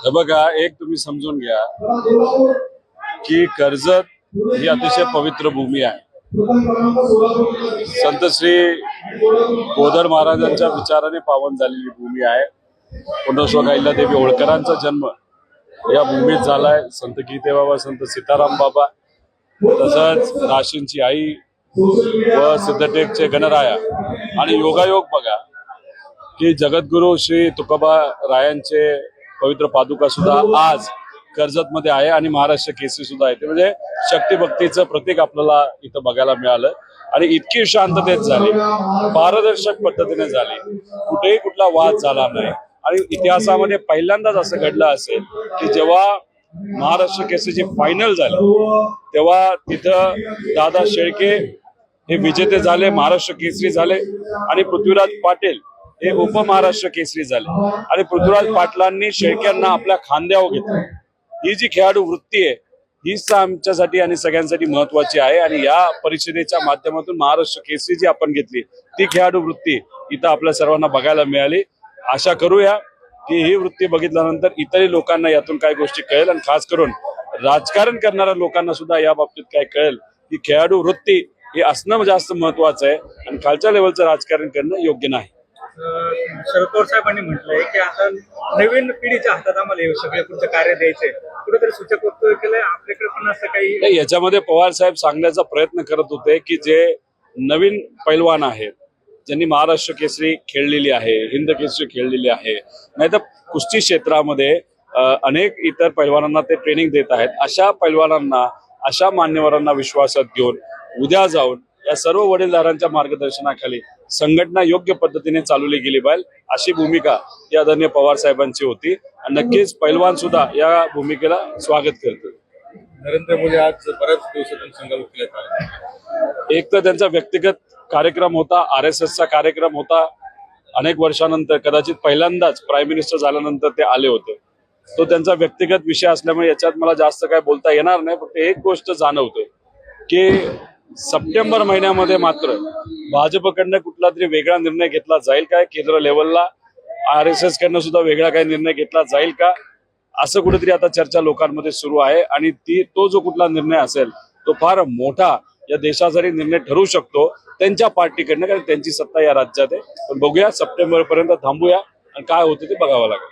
हे बघा, एक तुम्ही समजून घ्या की कर्जत ही अतिशय पवित्र भूमी आहे. संत श्री गोदड महाराजांच्या विचाराने पावन झालेली भूमी आहे. पुण्यश्लोक अहिल्यादेवी होळकरांचा जन्म या भूमीत झालाय. संत गीतेबाबा, संत सीताराम बाबा, तसंच राशींची आई व सिद्धटेकचे गणराया आणि योगायोग बघा की जगद्गुरु श्री तुकोबा रायांचे पवित्र पादुका सुद्धा आज कर्जत मध्ये आहे आणि महाराष्ट्र केसरी सुद्धा आहे. ते म्हणजे शक्तिभक्तीचं प्रतीक आपल्याला इथं बघायला मिळालं आणि इतकी शांततेत झाली, पारदर्शक पद्धतीने झाली, कुठेही कुठला वाद झाला नाही. आणि इतिहासामध्ये पहिल्यांदाच असं घडलं असेल की जेव्हा महाराष्ट्र केसरीची फायनल झाली तेव्हा तिथं दादा शेळके हे विजेते झाले, महाराष्ट्र केसरी झाले आणि पृथ्वीराज पाटील हे उपमहाराष्ट्र केसरी झाले आणि पृथ्वीराज पाटलांनी शेळक्यांना आपल्या खांद्यावर घेतलं. ही जी खेळाडू वृत्ती आहे हीच आमच्यासाठी आणि सगळ्यांसाठी महत्वाची आहे. आणि या परिषदेच्या माध्यमातून महाराष्ट्र केसरी जी आपण घेतली ती खेळाडू वृत्ती इथं आपल्या सर्वांना बघायला मिळाली. आशा करूया की ही वृत्ती बघितल्यानंतर इतरही लोकांना यातून काही गोष्टी कळेल आणि खास करून राजकारण करणाऱ्या लोकांना सुद्धा या बाबतीत काय कळेल की खेळाडू वृत्ती हे असणं जास्त महत्वाचं आहे आणि खालच्या लेवलचं राजकारण करणं योग्य नाही. शरद पवार साहेबांनी म्हटलंय की आता नवीन पिढीच्या हातात आम्हाला हे सगळे पुढचं कार्य द्यायचंय. कुठेतरी सूचक वक्तव्य केलंय. आपल्याकडे पण असं काही याच्यामध्ये पवार साहेब सांगण्याचा प्रयत्न करत होते की जे नवीन पैलवान आहेत, ज्यांनी महाराष्ट्र केसरी खेळलेली आहे, हिंद केसरी खेळलेली आहे, नाहीतर कुस्ती क्षेत्रामध्ये अनेक इतर पैलवानांना ते ट्रेनिंग देत आहेत, अशा पैलवानांना, अशा मान्यवरांना विश्वासात घेऊन उद्या जाऊन या सर्व वडीलधारांच्या मार्गदर्शनाखाली संघटना योग्य पद्धतीने चालवली गेली पाहिजे अशी भूमिका या आदरणीय पवार साहेबांची होती आणि नक्कीच पैलवान सुद्धा या भूमिकेला स्वागत करतो. नरेंद्र मोदी आज बऱ्याच दिवसातून संघात एक तर त्यांचा व्यक्तिगत कार्यक्रम होता, RSSचा कार्यक्रम होता. अनेक वर्षानंतर कदाचित पहिल्यांदाच प्राईम मिनिस्टर झाल्यानंतर ते आले होते. तो त्यांचा व्यक्तिगत विषय असल्यामुळे याच्यात मला जास्त काय बोलता येणार नाही. फक्त एक गोष्ट जाणवते की सप्टेंबर महिन्यामध्ये मात्र भाजपकडनं कुठला तरी वेगळा निर्णय घेतला जाईल काय, केंद्र लेवलला RSS कडनं सुद्धा वेगळा काही निर्णय घेतला जाईल का, असं कुठेतरी आता चर्चा लोकांमध्ये सुरू आहे. आणि तो जो कुठला निर्णय असेल तो फार मोठा या देशासाठी निर्णय ठरू शकतो त्यांच्या पार्टीकडनं, कारण त्यांची सत्ता या राज्यात आहे. पण बघूया, सप्टेंबर पर्यंत थांबूया आणि काय होतं ते बघावं लागेल.